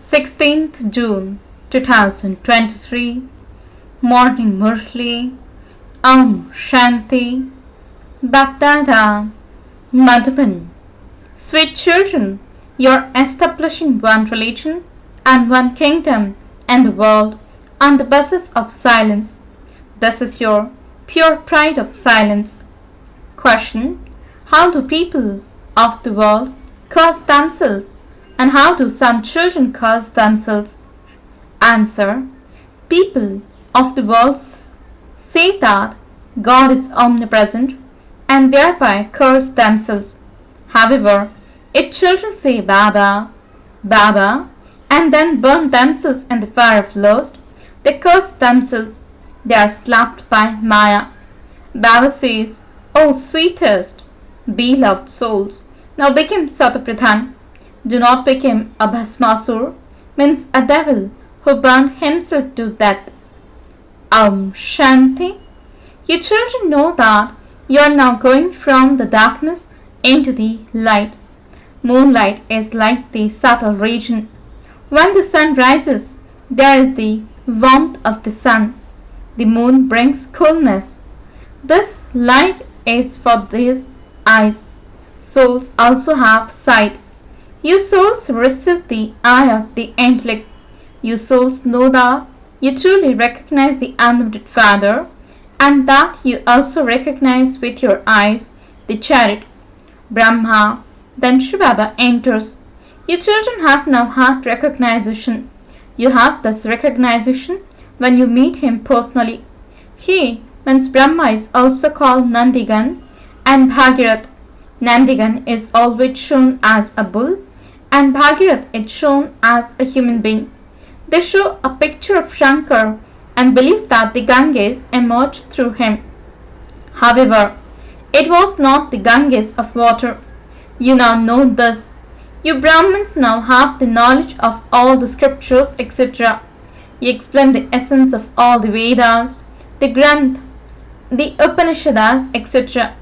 16th June 2023 Morning Murli Shanti BapDada Madhuban. Sweet children, you are establishing one religion and one kingdom in the world on the basis of silence. This is your pure pride of silence. Question: how do people of the world curse themselves, and how do some children curse themselves? Answer: people of the world say that God is omnipresent and thereby curse themselves. However, if children say Baba, Baba, and then burn themselves in the fire of lust, they curse themselves. They are slapped by Maya. Baba says, "O sweetest, beloved souls, now become Satapradhan. Do not become a Bhasmasur," means a devil who burned himself to death. Shanti. You children know that you are now going from the darkness into the light. Moonlight is like the subtle region. When the sun rises, there is the warmth of the sun. The moon brings coolness. This light is for these eyes. Souls also have sight. You souls receive the eye of the intellect. You souls know that you truly recognize the unlimited Father, and that you also recognize with your eyes the chariot. Brahma, then shivbaba enters. You children have now had recognition. You have this recognition when you meet him personally. He means Brahma is also called Nandigan and Bhagirath. Nandigan is always shown as a bull, and Bhagirath is shown as a human being. They show a picture of Shankar and believe that the Ganges emerged through him. However, it was not the Ganges of water. You now know this. You Brahmins now have the knowledge of all the scriptures, etc. You explain the essence of all the Vedas, the Granth, the Upanishads, etc.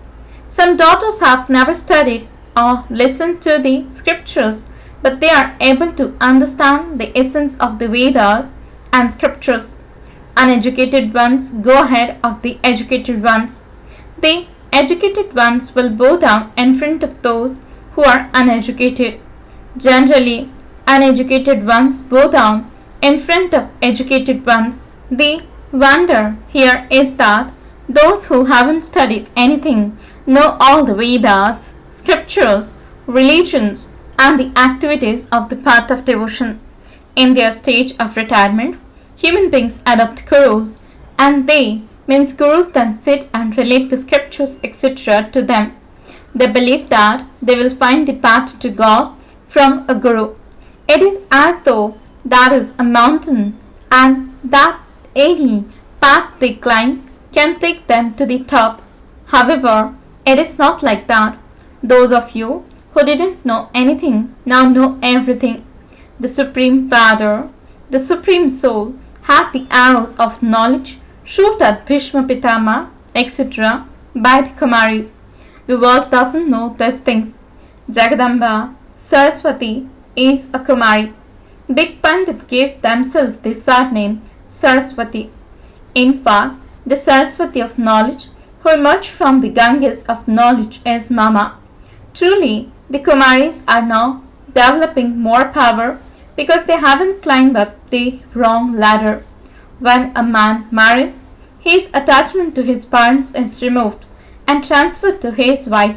Some daughters have never studied or listened to the scriptures, but they are able to understand the essence of the Vedas and scriptures. Uneducated ones go ahead of the educated ones. The educated ones will bow down in front of those who are uneducated. Generally, uneducated ones bow down in front of educated ones. The wonder here is that those who haven't studied anything know all the Vedas, scriptures, religions, and the activities of the path of devotion. In their stage of retirement, human beings adopt gurus, and they means gurus then sit and relate the scriptures, etc. to them. They believe that they will find the path to God from a guru. It is as though that is a mountain, and that any path they climb can take them to the top. However, it is not like that. Those of you who didn't know anything now know everything. The Supreme Father, the Supreme Soul, had the arrows of knowledge shoot at Bhishma Pitama, etc. by the Kumaris. The world doesn't know these things. Jagadamba, Saraswati is a Kumari. Big Pandit gave themselves the surname Saraswati. In fact, the Saraswati of knowledge who emerged from the Ganges of knowledge is Mama. Truly, the Kumaris are now developing more power because they haven't climbed up the wrong ladder. When a man marries, his attachment to his parents is removed and transferred to his wife.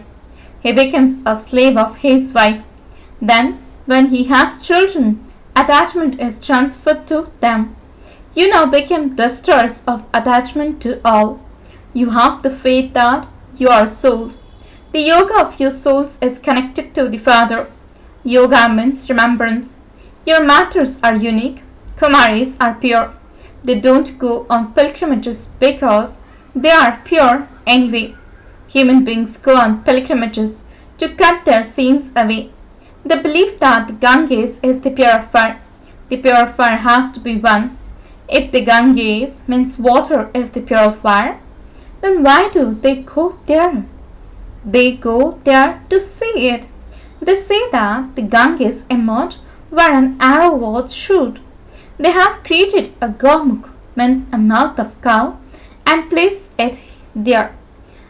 He becomes a slave of his wife. Then, when he has children, attachment is transferred to them. You now become destroyers of attachment to all. You have the faith that you are souls. The yoga of your souls is connected to the Father. Yoga means remembrance. Your matters are unique. Kumaris are pure. They don't go on pilgrimages because they are pure anyway. Human beings go on pilgrimages to cut their sins away. They believe that the Ganges is the purifier. The purifier has to be one. If the Ganges means water is the purifier, then why do they go there? They go there to see it. They say that the Ganges emerged where an arrow was shot. They have created a gomukh, means a mouth of cow, and placed it there.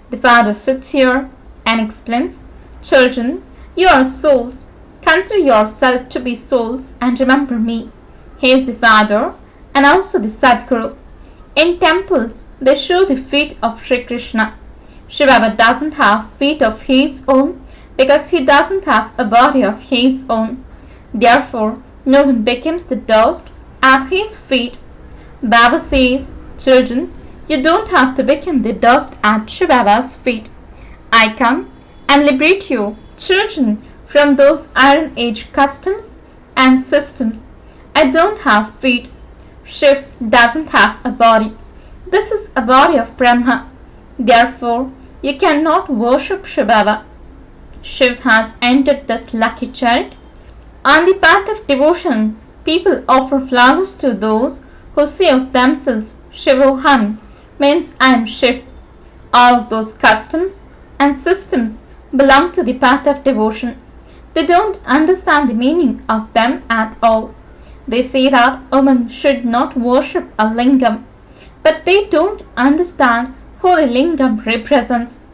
The father sits here and explains, children, you are souls. Consider yourselves to be souls and remember me. He is the father and also the Sadguru. In temples, they show the feet of Sri Krishna. Shivbaba doesn't have feet of his own because he doesn't have a body of his own. Therefore, no one becomes the dust at his feet. Baba says, children, you don't have to become the dust at Shivbaba's feet. I come and liberate you, children, from those Iron Age customs and systems. I don't have feet. Shiv doesn't have a body. This is a body of Brahma. Therefore, you cannot worship Shivbaba. Shiv has entered this lucky chariot. On the path of devotion, people offer flowers to those who say of themselves, Shivoham, means I am Shiv. All of those customs and systems belong to the path of devotion. They don't understand the meaning of them at all. They say that women should not worship a lingam, but they don't understand who the lingam represents.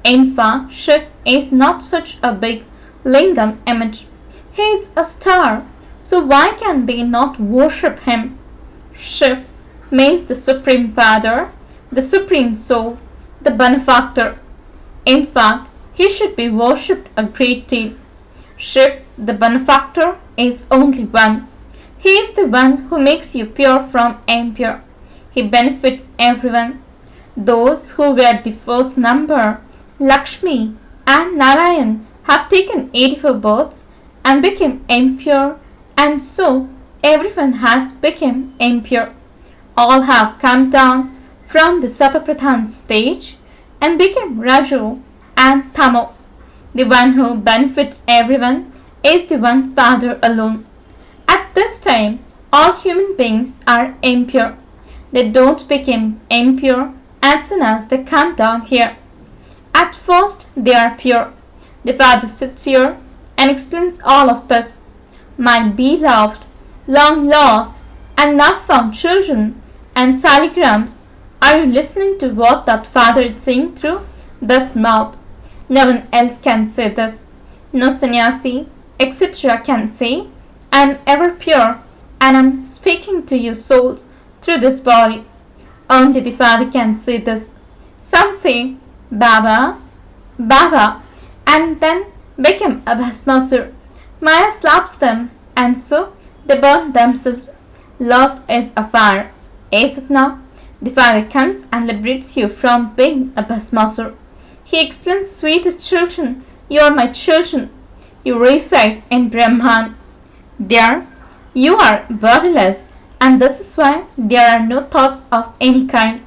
In fact, Shiv is not such a big lingam image. He is a star, so why can they not worship him? Shiv means the Supreme Father, the Supreme Soul, the Benefactor. In fact, he should be worshipped a great deal. Shiv, the Benefactor, is only one. He is the one who makes you pure from impure. He benefits everyone. Those who were the first number, Lakshmi and Narayan, have taken 84 births and became impure, and so everyone has become impure. All have come down from the Satapradhan stage and became Raju and Tamo. The one who benefits everyone is the one Father alone. At this time, all human beings are impure. They don't become impure as soon as they come down here. At first, they are pure. The Father sits here and explains all of this. My beloved, long lost, and now found children and saligrams, are you listening to what that Father is saying through this mouth? No one else can say this. No sannyasi, etc. can say, I am ever pure and I am speaking to you souls through this body. Only the Father can say this. Some say, Baba, Baba, and then become a Bhasmasur. Maya slaps them, and so they burn themselves. Lost is a fire. Is it not? The Father comes and liberates you from being a Bhasmasur. He explains, sweetest children, you are my children. You reside in Brahman. There, you are bodiless, and this is why there are no thoughts of any kind.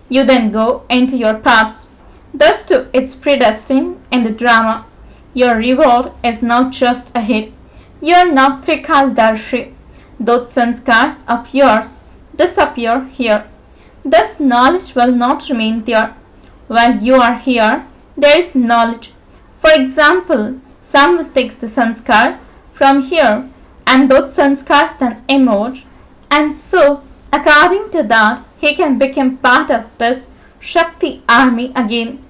You then go into your paths. Thus too it's predestined in the drama. Your reward is not just ahead. You are not Trikaldarshi. Those sanskars of yours disappear here. This knowledge will not remain there. While you are here, there is knowledge. For example, someone takes the sanskars from here, and those sanskars then emerge, and so according to that he can become part of this Shakti army again.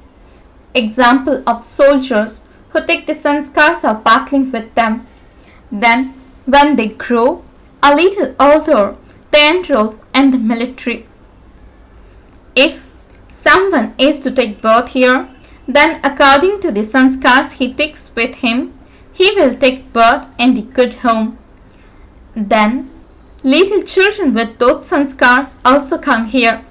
Example of soldiers who take the sanskars of battling with them. Then when they grow a little older, they enroll in the military. If someone is to take birth here, then according to the sanskars he takes with him, he will take birth in the good home. Then little children with those sanskars also come here.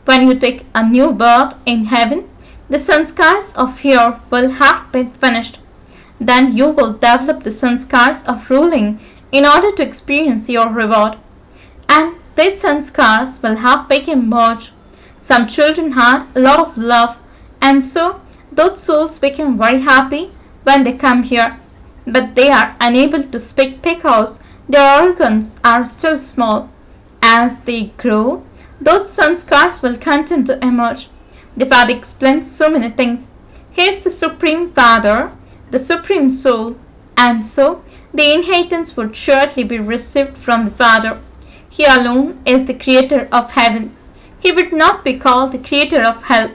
When you take a new birth in heaven, the sanskars of here will have been finished. Then you will develop the sanskars of ruling in order to experience your reward. And these sanskars will have become merged. Some children had a lot of love, and so those souls become very happy when they come here. But they are unable to speak because their organs are still small. As they grow, those sanskars will continue to emerge. The Father explains so many things. He is the Supreme Father, the Supreme Soul, and so the inheritance would surely be received from the Father. He alone is the creator of heaven. He would not be called the creator of hell.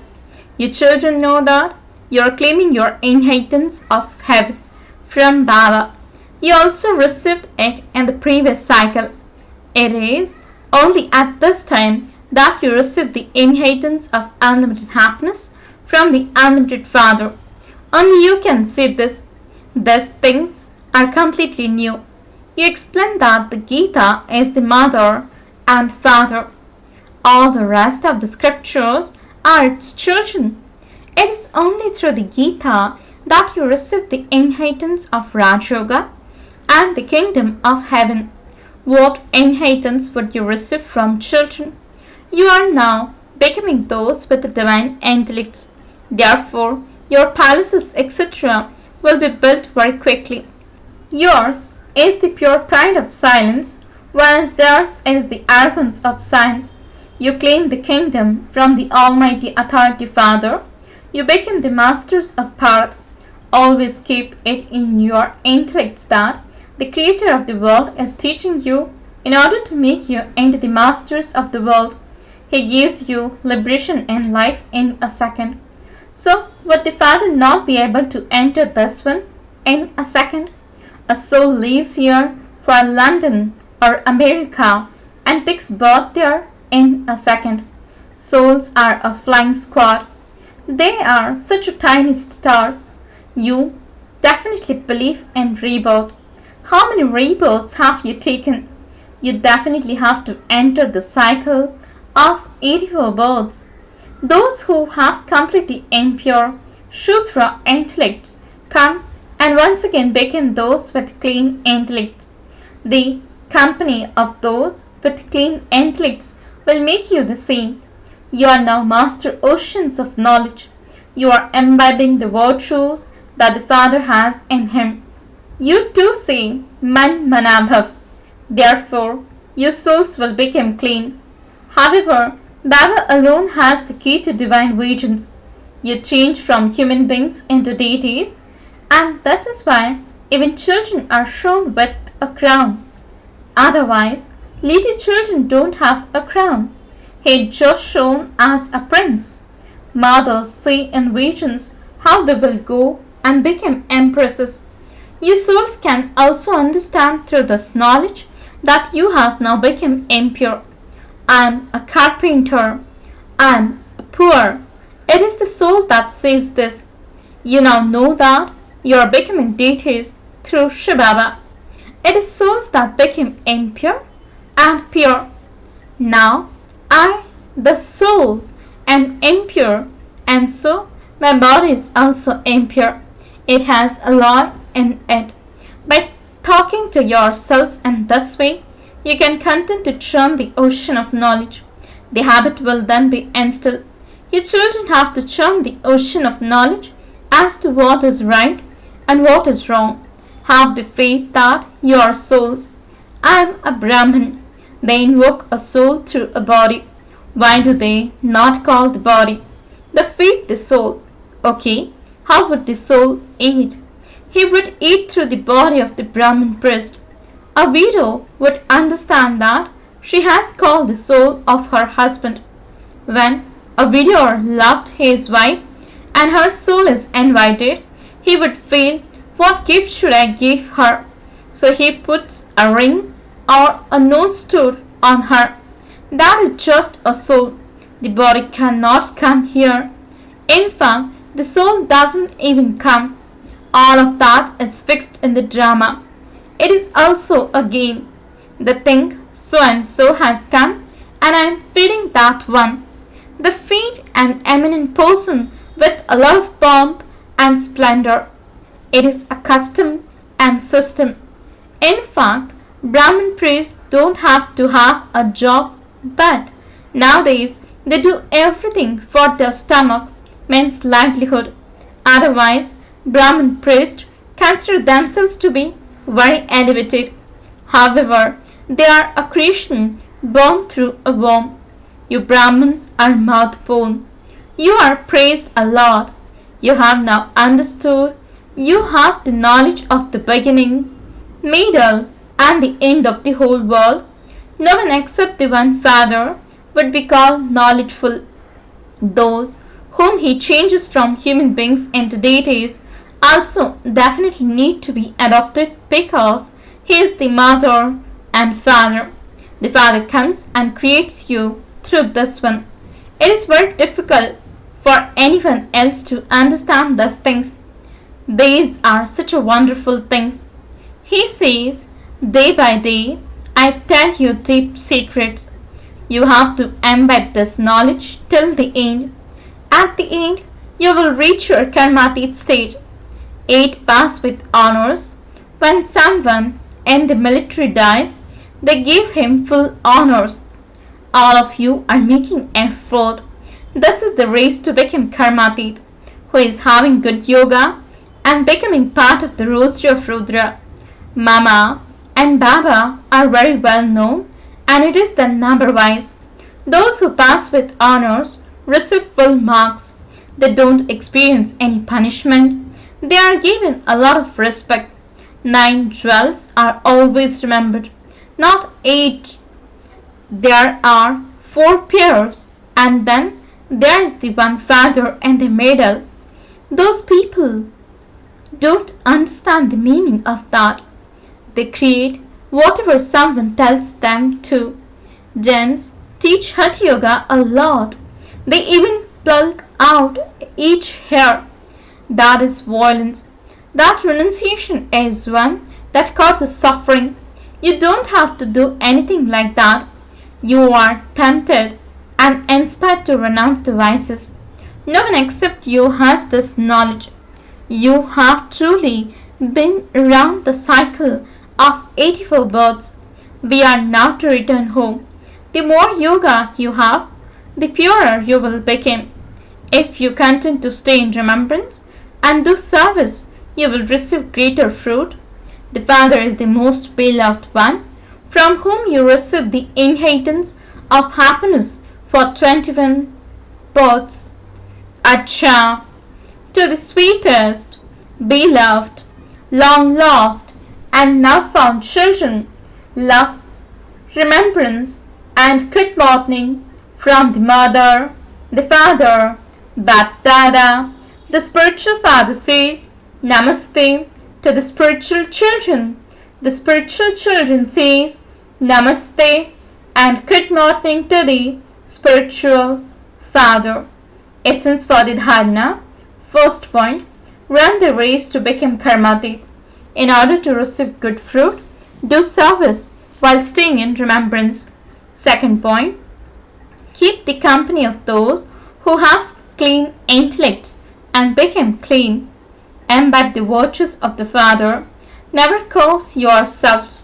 You children know that you are claiming your inheritance of heaven from Baba. You also received it in the previous cycle. It is only at this time that you receive the inheritance of unlimited happiness from the unlimited Father. Only you can see this. These things are completely new. You explain that the Gita is the mother and father. All the rest of the scriptures are its children. It is only through the Gita that you receive the inheritance of Raj Yoga and the kingdom of heaven. What inheritance would you receive from children? You are now becoming those with the divine intellects. Therefore, your palaces, etc., will be built very quickly. Yours is the pure pride of silence, whereas theirs is the arrogance of science. You claim the kingdom from the Almighty Authority Father. You become the masters of Bharat. Always keep it in your intellects that the Creator of the world is teaching you in order to make you into the masters of the world. He gives you liberation in life in a second. So, would the Father not be able to enter this one in a second? A soul leaves here for London or America and takes birth there in a second. Souls are a flying squad. They are such tiny stars. You definitely believe in rebirth. How many rebirths have you taken? You definitely have to enter the cycle of 84 births. Those who have completely impure Shudra intellects come and once again become those with clean intellects. The company of those with clean intellects will make you the same. You are now master oceans of knowledge. You are imbibing the virtues that the Father has in him. You too say Man Manabhav. Therefore, your souls will become clean. However, Baba alone has the key to divine visions. You change from human beings into deities, and this is why even children are shown with a crown. Otherwise, little children don't have a crown. He's just shown as a prince. Mothers see in visions how they will go and become empresses. You souls can also understand through this knowledge that you have now become impure. I am a carpenter. I am poor. It is the soul that says this. You now know that you are becoming deities through shivbaba. It is souls that become impure and pure. Now, I, the soul, am impure, and so my body is also impure. It has a law in it. By talking to yourselves in this way, you can continue to churn the ocean of knowledge. The habit will then be instilled. Your children have to churn the ocean of knowledge as to what is right and what is wrong. Have the faith that you are souls. I am a Brahmin. They invoke a soul through a body. Why do they not call the body? They feed the soul. Okay, how would the soul eat? He would eat through the body of the Brahmin priest. A widow would understand that she has called the soul of her husband. When a widower loved his wife and her soul is invited, he would feel, what gift should I give her? So he puts a ring or a note stood on her. That is just a soul. The body cannot come here. In fact, the soul doesn't even come. All of that is fixed in the drama. It is also a game. They think so and so has come and I am feeding that one. They feed an eminent person with a lot of pomp and splendor. It is a custom and system. In fact, Brahmin priests don't have to have a job, but nowadays they do everything for their stomach, means livelihood. Otherwise, Brahmin priests consider themselves to be very elevated. However, they are a creation born through a womb. You Brahmins are mouth-born. You are praised a lot. You have now understood. You have the knowledge of the beginning. middle, and the end of the whole world, no one except the one Father would be called knowledgeful. Those whom he changes from human beings into deities also definitely need to be adopted because he is the mother and father. The father comes and creates you through this one. It is very difficult for anyone else to understand these things. These are such a wonderful things. He says, day by day, I tell you deep secrets. You have to embed this knowledge till the end. At the end, you will reach your karmatit stage. 8 pass with honors. When someone in the military dies, they give him full honors. All of you are making effort. This is the race to become karmatit, who is having good yoga and becoming part of the roster of Rudra. Mama and Baba are very well known, and it is the number wise. Those who pass with honors receive full marks. They don't experience any punishment. They are given a lot of respect. 9 jewels are always remembered, not 8. There are 4 pairs, and then there is the one father in the middle. Those people don't understand the meaning of that. They create whatever someone tells them to. Jains teach Hatha Yoga a lot. They even pluck out each hair. That is violence. That renunciation is one that causes suffering. You don't have to do anything like that. You are tempted and inspired to renounce the vices. No one except you has this knowledge. You have truly been around the cycle of 84 births. We are now to return home. The more yoga you have, the purer you will become. If you continue to stay in remembrance and do service, you will receive greater fruit. The Father is the most beloved one, from whom you receive the inheritance of happiness for 21 births. Acha, to the sweetest, beloved, long lost, and now found children, love, remembrance, and good morning from the Mother, the Father, BapDada. The spiritual father says, Namaste to the spiritual children. The spiritual children says, Namaste and good morning to the spiritual father. Essence for the dharana. First point, run the race to become karmatik. In order to receive good fruit, do service while staying in remembrance. Second point, keep the company of those who have clean intellects and become clean. Embed the virtues of the Father. Never curse yourself.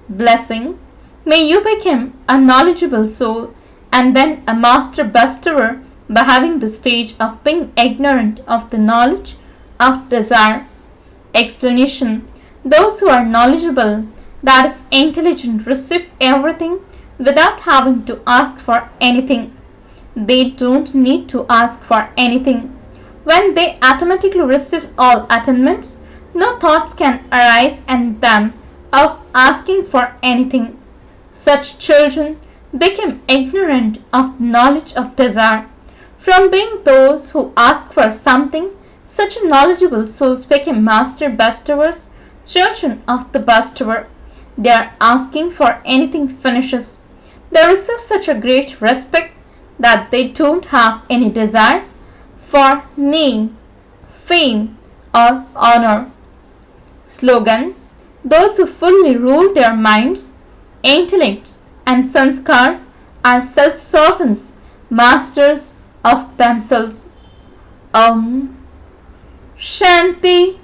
Blessing. May you become a knowledgeable soul and then a master bestower by having the stage of being ignorant of the knowledge of desire. Explanation. Those who are knowledgeable, that is intelligent, receive everything without having to ask for anything. They don't need to ask for anything. When they automatically receive all attainments, no thoughts can arise in them of asking for anything. Such children become ignorant of knowledge of desire. From being those who ask for something, such knowledgeable souls become master bestowers, children of the bestower. Their asking for anything finishes. They receive such a great respect that they don't have any desires for name, fame, or honor. Slogan. Those who fully rule their minds, intellects, and sanskars are self-servants, masters of themselves. Om Shanti.